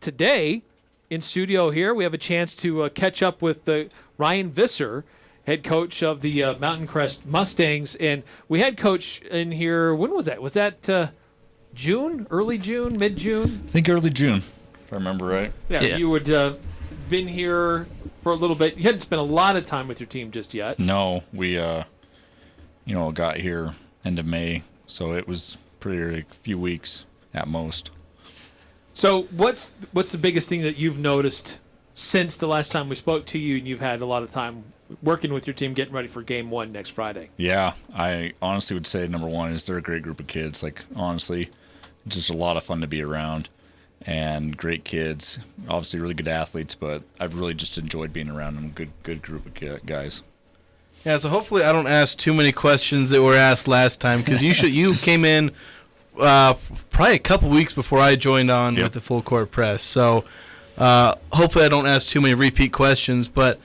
today in studio here, we have a chance to catch up with Ryan Visser, head coach of the Mountain Crest Mustangs. And we had Coach in here, when was that? Was that June, early June, mid-June? I think early June, if I remember right. Yeah. You had been here for a little bit. You hadn't spent a lot of time with your team just yet. No, we, got here end of May, so it was pretty a few weeks at most. So what's the biggest thing that you've noticed since the last time we spoke to you and you've had a lot of time working with your team getting ready for game 1 next Friday? Yeah, I honestly would say number one is they're a great group of kids. Like, honestly, just a lot of fun to be around and great kids. Obviously really good athletes, but I've really just enjoyed being around them. Good group of guys. Yeah, so hopefully I don't ask too many questions that were asked last time, because you came in probably a couple weeks before I joined on with the Full Court Press. So hopefully I don't ask too many repeat questions. But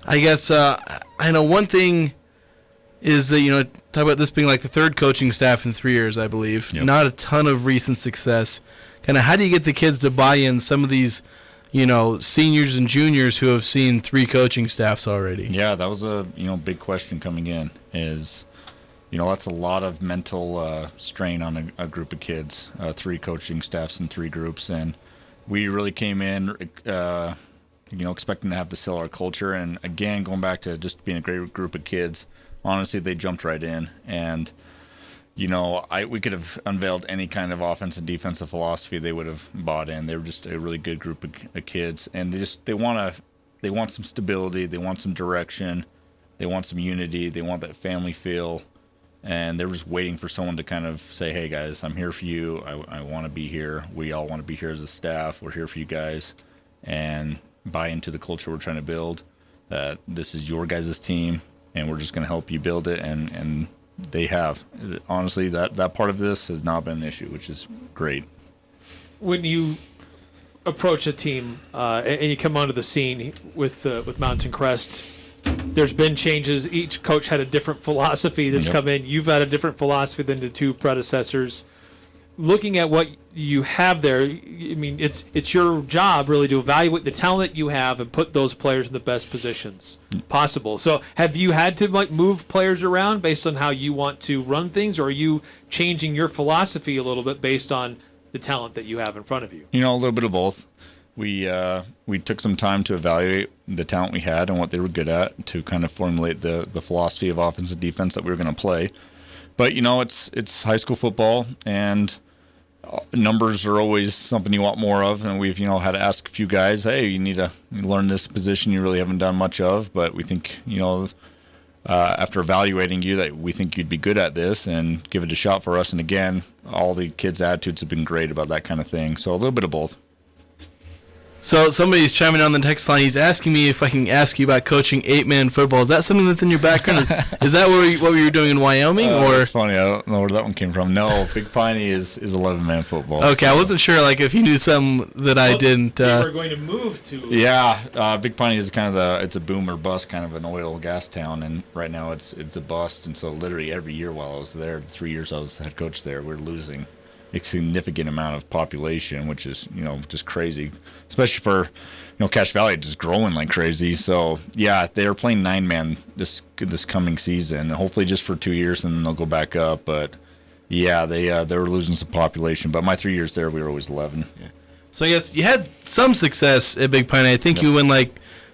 I guess I know one thing is that, talk about this being like the third coaching staff in 3 years, I believe. Yep. Not a ton of recent success. Kind of how do you get the kids to buy in, some of these seniors and juniors who have seen 3 coaching staffs already? Yeah, that was a big question coming in. Is that's a lot of mental strain on a group of kids. 3 coaching staffs in 3 groups, and we really came in, expecting to have to sell our culture. And again, going back to just being a great group of kids, honestly, they jumped right in, and we could have unveiled any kind of offensive and defensive philosophy they would have bought in. They were just a really good group of kids, and they want some stability, they want some direction, they want some unity, they want that family feel, and they're just waiting for someone to kind of say, hey guys, I'm here for you. I want to be here. We all want to be here as a staff. We're here for you guys, and buy into the culture we're trying to build, that this is your guys' team, and we're just going to help you build it, and they have. Honestly, that part of this has not been an issue, which is great. When you approach a team and you come onto the scene with Mountain Crest, there's been changes. Each coach had a different philosophy that's come in. You've had a different philosophy than the 2 predecessors. Looking at what you have there, I mean, it's your job really to evaluate the talent you have and put those players in the best positions possible. So have you had to move players around based on how you want to run things, or are you changing your philosophy a little bit based on the talent that you have in front of you? A little bit of both. We took some time to evaluate the talent we had and what they were good at to kind of formulate the philosophy of offense and defense that we were going to play. But it's high school football, and numbers are always something you want more of, and we've had to ask a few guys, hey, you need to learn this position you really haven't done much of, but we think after evaluating you that we think you'd be good at this, and give it a shot for us. And again, all the kids' attitudes have been great about that kind of thing, so a little bit of both. So somebody's chiming on the text line. He's asking me if I can ask you about coaching 8-man football. Is that something that's in your background? Is that what you were doing in Wyoming? Or it's funny. I don't know where that one came from. No, Big Piney is 11-man football. Okay, so I wasn't sure if you knew something that I didn't. You were going to move to. Yeah, Big Piney is kind of it's a boom or bust kind of an oil gas town, and right now it's a bust. And so literally every year while I was there, the 3 years I was head coach there, we're losing a significant amount of population, which is just crazy, especially for Cache Valley just growing like crazy. So yeah, they are playing 9-man this coming season, hopefully just for 2 years, and then they'll go back up. But yeah, they were losing some population. But my 3 years there, we were always 11. Yeah. So I guess you had some success at Big Piney. I think you went 6-3,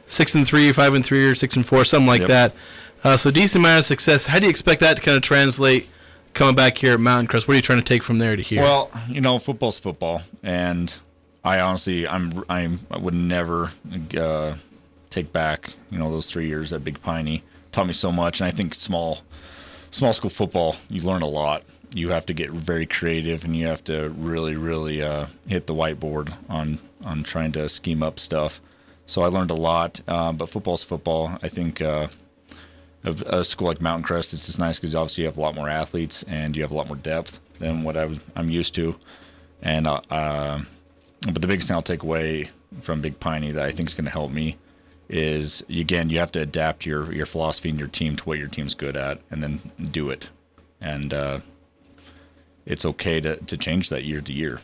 5-3, or 6-4, something like that. So decent amount of success. How do you expect that to kind of translate coming back here at Mountain Crest? What are you trying to take from there to here? Well, football's football, and I honestly, I would never take back, those 3 years at Big Piney. Taught me so much, and I think small school football, you learn a lot. You have to get very creative, and you have to really, really hit the whiteboard on trying to scheme up stuff. So I learned a lot, but football's football. I think a school like Mountain Crest, it's just nice because obviously you have a lot more athletes and you have a lot more depth than what I'm used to. And but the biggest thing I'll take away from Big Piney that I think is going to help me is, again, you have to adapt your philosophy and your team to what your team's good at, and then do it. And it's okay to change that year to year.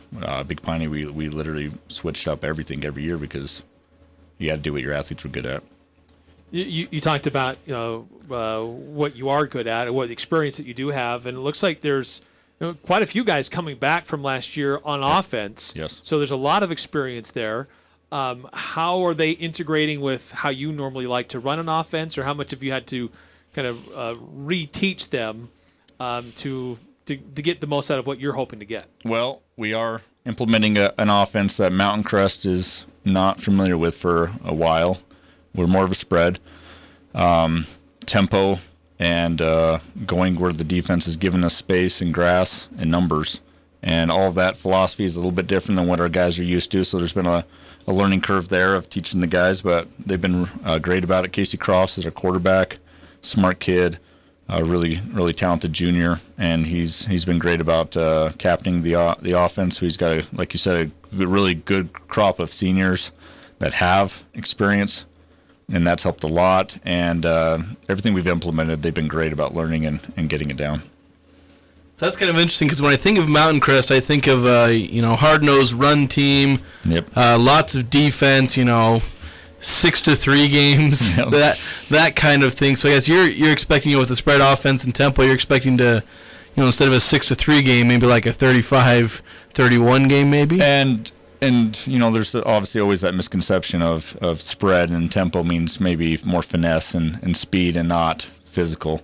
Big Piney, we literally switched up everything every year because you got to do what your athletes were good at. You talked about what you are good at and what experience that you do have, and it looks like there's quite a few guys coming back from last year on offense. Yes. So there's a lot of experience there. How are they integrating with how you normally like to run an offense, or how much have you had to kind of reteach them to get the most out of what you're hoping to get? Well, we are implementing an offense that Mountain Crest is not familiar with for a while. We're more of a spread, tempo, and going where the defense is giving us space and grass and numbers. And all of that philosophy is a little bit different than what our guys are used to. So there's been a learning curve there of teaching the guys, but they've been great about it. Casey Crofts is our quarterback, smart kid, really, really talented junior, and he's been great about captaining the offense. So he's got, like you said, a really good crop of seniors that have experience, and that's helped a lot. And everything we've implemented, they've been great about learning and getting it down. So that's kind of interesting because when I think of Mountain Crest, I think of hard-nosed run team, lots of defense, 6-3 games, that kind of thing. So I guess you're expecting with the spread offense and tempo, you're expecting to, instead of a 6-3 game, maybe like a 35-31 game, maybe. And there's obviously always that misconception of spread and tempo means maybe more finesse and speed and not physical.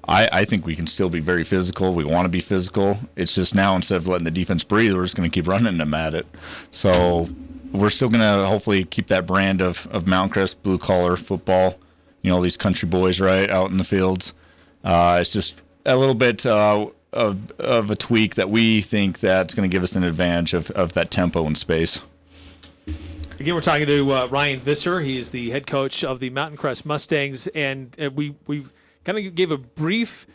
I think we can still be very physical. We want to be physical. It's just now, instead of letting the defense breathe, we're just going to keep running them at it. So we're still going to hopefully keep that brand of Mountain Crest blue-collar football, these country boys, right, out in the fields. It's just a little bit of a tweak that we think that's going to give us an advantage of that tempo and space. Again, we're talking to Ryan Visser. He is the head coach of the Mountain Crest Mustangs, and we kind of gave a brief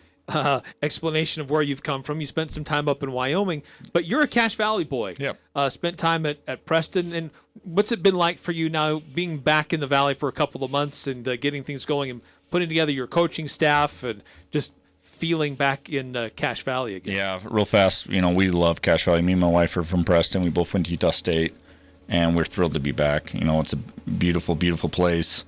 explanation of where you've come from. You spent some time up in Wyoming, but you're a Cache Valley boy. Yep. Spent time at Preston. And what's it been like for you now being back in the Valley for a couple of months and getting things going and putting together your coaching staff and just feeling back in Cache Valley again? Yeah, real fast. We love Cache Valley. Me and my wife are from Preston. We both went to Utah State, and we're thrilled to be back. It's a beautiful, beautiful place,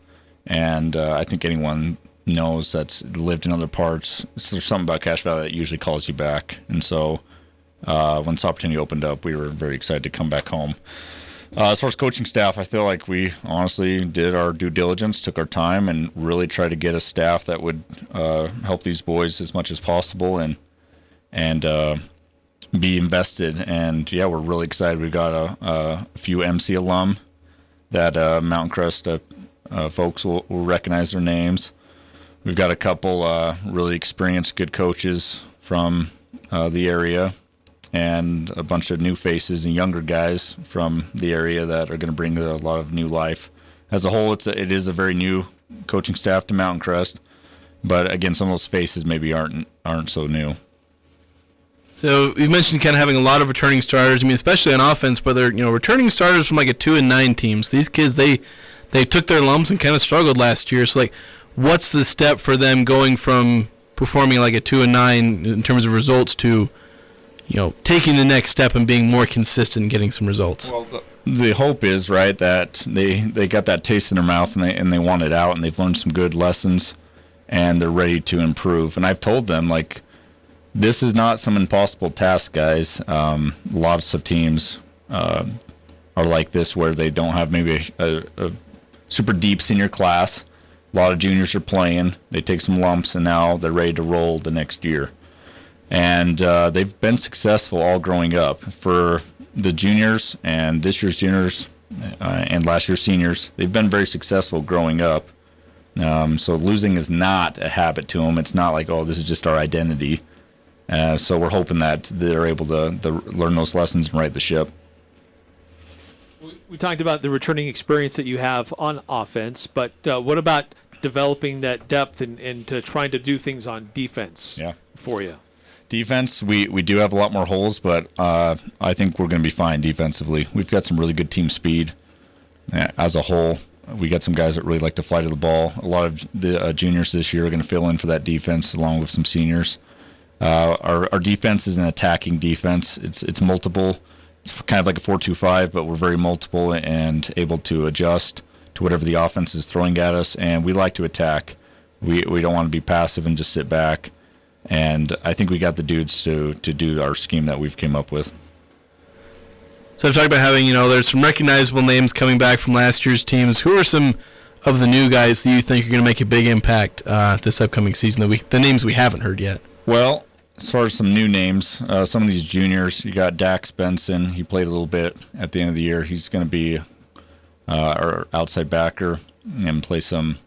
and I think anyone knows that's lived in other parts. There's something about Cache Valley that usually calls you back. And so when this opportunity opened up, we were very excited to come back home. As far as coaching staff, I feel like we honestly did our due diligence, took our time, and really tried to get a staff that would help these boys as much as possible and be invested. And, yeah, we're really excited. We've got a few MC alum that Mountain Crest folks will recognize their names. We've got a couple really experienced, good coaches from the area, and a bunch of new faces and younger guys from the area that are going to bring a lot of new life. As a whole, it is a very new coaching staff to Mountain Crest, but again, some of those faces maybe aren't so new. So you mentioned kind of having a lot of returning starters. I mean, especially on offense, but they're returning starters from like a 2-9 team. So these kids, they took their lumps and kind of struggled last year. So what's the step for them going from performing like a 2-9 in terms of results to, taking the next step and being more consistent and getting some results? Well, the hope is, right, that they got that taste in their mouth and they want it out, and they've learned some good lessons and they're ready to improve. And I've told them, this is not some impossible task, guys. Lots of teams are like this, where they don't have maybe a super deep senior class. A lot of juniors are playing. They take some lumps, and now they're ready to roll the next year. And they've been successful all growing up. For the juniors and this year's juniors and last year's seniors, they've been very successful growing up. So losing is not a habit to them. It's not like, this is just our identity. So we're hoping that they're able to learn those lessons and right the ship. We talked about the returning experience that you have on offense, but what about developing that depth and trying to do things on defense for you? Defense, we do have a lot more holes, but I think we're going to be fine defensively. We've got some really good team speed as a whole. We got some guys that really like to fly to the ball. A lot of the juniors this year are going to fill in for that defense along with some seniors. Our defense is an attacking defense. It's multiple. It's kind of like a 4-2-5, but we're very multiple and able to adjust to whatever the offense is throwing at us. And we like to attack. We don't want to be passive and just sit back. And I think we got the dudes to do our scheme that we've came up with. So I've talked about having, there's some recognizable names coming back from last year's teams. Who are some of the new guys that you think are going to make a big impact this upcoming season, the names we haven't heard yet? Well, as far as some new names, some of these juniors, you got Dax Benson. He played a little bit at the end of the year. He's going to be our outside backer and play some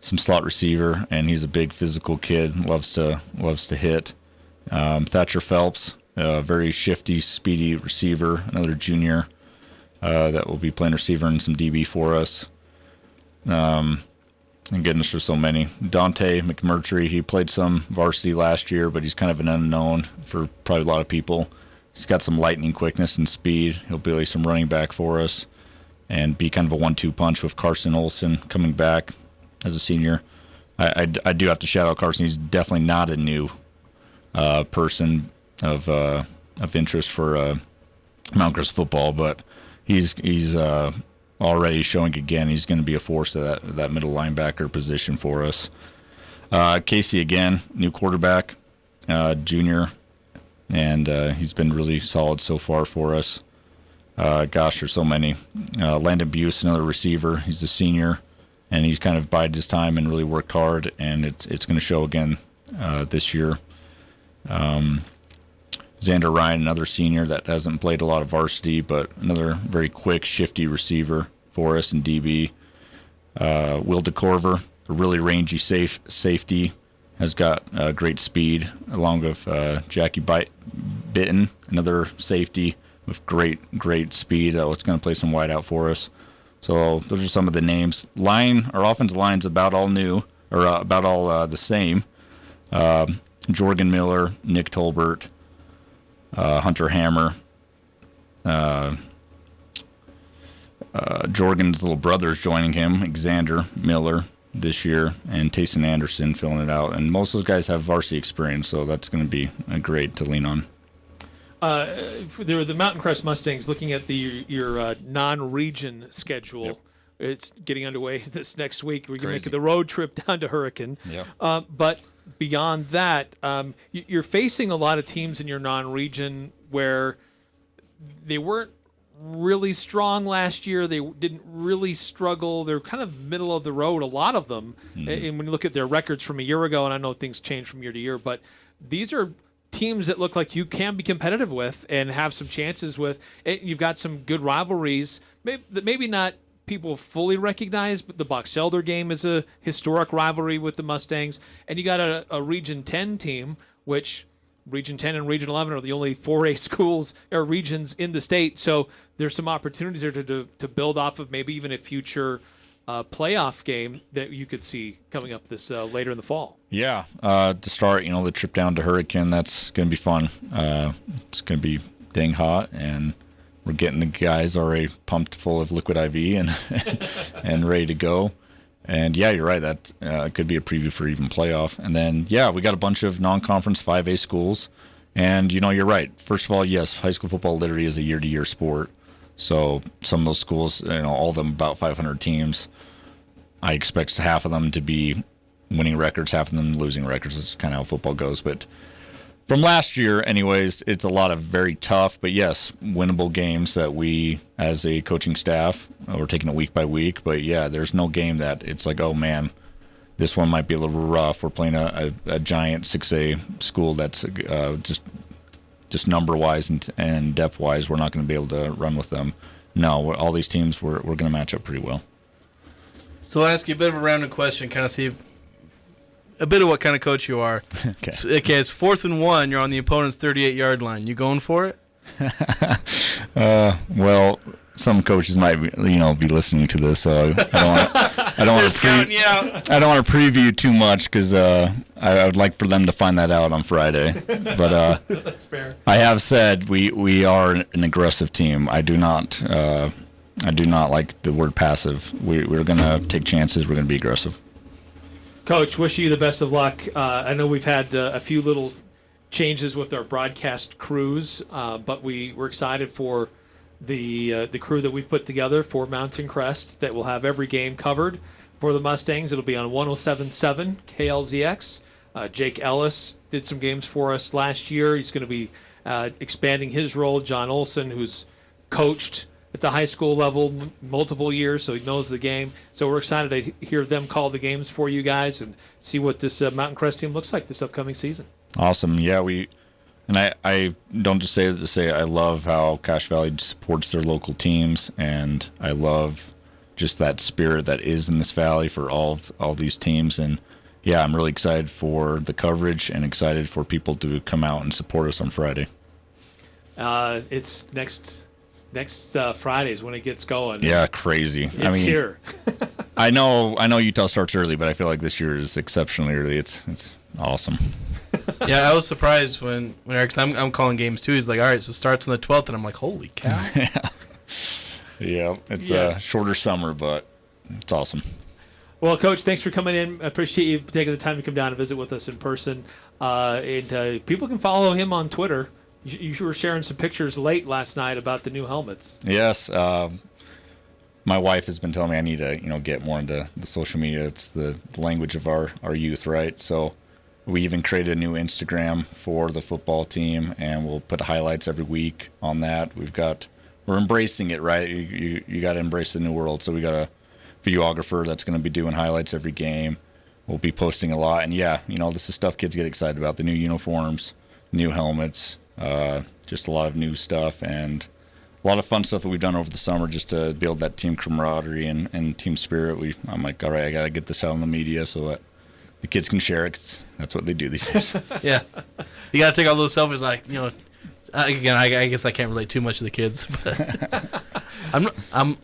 slot receiver, and he's a big physical kid, loves to hit. Thatcher Phelps, a very shifty, speedy receiver, another junior that will be playing receiver and some DB for us. And goodness, there's so many. Dante McMurtry, he played some varsity last year, but he's kind of an unknown for probably a lot of people. He's got some lightning quickness and speed. He'll be some running back for us and be kind of a 1-2 punch with Carson Olson coming back as a senior. I do have to shout out Carson. He's definitely not a new person of interest for Mount Crest football, but he's already showing again he's going to be a force at that middle linebacker position for us. Casey again, new quarterback, junior, and he's been really solid so far for us. Gosh, there's so many. Landon Buse, another receiver. He's a senior, and he's kind of bided his time and really worked hard, and it's going to show again this year. Xander Ryan, another senior that hasn't played a lot of varsity, but another very quick, shifty receiver for us in DB. Will DeCorver, a really rangy safety, has got great speed, along with Jackie Bitten, another safety with great speed. That's going to play some wide out for us. So those are some of the names. Our offensive line's about all new, or about all the same. Jorgen Miller, Nick Tolbert, Hunter Hammer, Jorgen's little brother's joining him, Xander Miller, this year, and Tayson Anderson filling it out. And most of those guys have varsity experience, so that's going to be great to lean on. There were the Mountain Crest Mustangs. Looking at your non-region schedule, yep. It's getting underway this next week. We're going to make the road trip down to Hurricane. Yep. But beyond that, you're facing a lot of teams in your non-region where they weren't really strong last year. They didn't really struggle. They're kind of middle of the road, a lot of them. Mm-hmm. And when you look at their records from a year ago, and I know things change from year to year, but these are teams that look like you can be competitive with and have some chances with. You've got some good rivalries, maybe not people fully recognize, but the Box Elder game is a historic rivalry with the Mustangs. And you got a Region 10 team, which Region 10 and Region 11 are the only 4A schools or regions in the state. So there's some opportunities there to build off of maybe even a future playoff game that you could see coming up this later in the fall. Yeah, to start, the trip down to Hurricane, that's going to be fun. It's going to be dang hot, and we're getting the guys already pumped full of liquid IV and ready to go. And yeah, you're right. That could be a preview for even playoff. And then, yeah, we got a bunch of non-conference 5A schools. And, you're right. First of all, yes, high school football literally is a year-to-year sport. So some of those schools, all of them about 500 teams, I expect half of them to be winning records, half of them losing records. That's kind of how football goes. But from last year, anyways, it's a lot of very tough, but yes, winnable games that we, as a coaching staff, we're taking it week by week. But yeah, there's no game that it's like, oh man, this one might be a little rough. We're playing a giant 6A school that's just number-wise and depth-wise, we're not going to be able to run with them. No, all these teams, we're going to match up pretty well. So I'll ask you a bit of a random question, kind of see a bit of what kind of coach you are. Okay. Okay, it's 4th and 1. You're on the opponent's 38-yard line. You going for it? Well, some coaches might be listening to this, so I don't want to preview too much because I would like for them to find that out on Friday. But that's fair. I have said we are an aggressive team. I do not like the word passive. We're going to take chances. We're going to be aggressive. Coach, wish you the best of luck. I know we've had a few little changes with our broadcast crews, but we're excited for the crew that we've put together for Mountain Crest that will have every game covered for the Mustangs. It'll be on 107.7 KLZX. Jake Ellis did some games for us last year. He's going to be expanding his role. John Olson, who's coached at the high school level multiple years, so he knows the game. So we're excited to hear them call the games for you guys and see what this Mountain Crest team looks like this upcoming season. Awesome. Yeah, I don't just say it to say I love how Cache Valley supports their local teams, and I love just that spirit that is in this valley for all these teams. And yeah, I'm really excited for the coverage and excited for people to come out and support us on Friday. It's next Fridays when it gets going. Yeah, crazy. It's here. I know Utah starts early, but I feel like this year is exceptionally early. It's awesome. Yeah, I was surprised when Eric's I'm calling games too. He's like, all right, so it starts on the 12th, and I'm like, holy cow. Yeah, it's a shorter summer, but it's awesome. Well, Coach, thanks for coming in. I appreciate you taking the time to come down and visit with us in person. And people can follow him on Twitter. You were sharing some pictures late last night about the new helmets. Yes, my wife has been telling me I need to get more into the social media. It's the language of our youth, right? So we even created a new Instagram for the football team, and we'll put highlights every week on that. We're embracing it, right? You got to embrace the new world. So we got a videographer that's going to be doing highlights every game. We'll be posting a lot, and this is stuff kids get excited about: the new uniforms, new helmets, just a lot of new stuff, and a lot of fun stuff that we've done over the summer just to build that team camaraderie and team spirit. I'm like, all right, I got to get this out on the media so that the kids can share it, 'cause that's what they do these days. Yeah. You got to take all those selfies, again, I guess I can't relate too much to the kids, but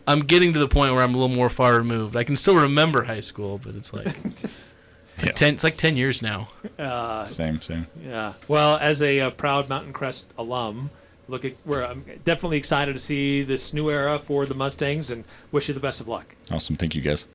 I'm getting to the point where I'm a little more far removed. I can still remember high school, but it's like it's like 10 years now. Same. Yeah. Well, as a proud Mountain Crest alum, I'm definitely excited to see this new era for the Mustangs, and wish you the best of luck. Awesome. Thank you, guys.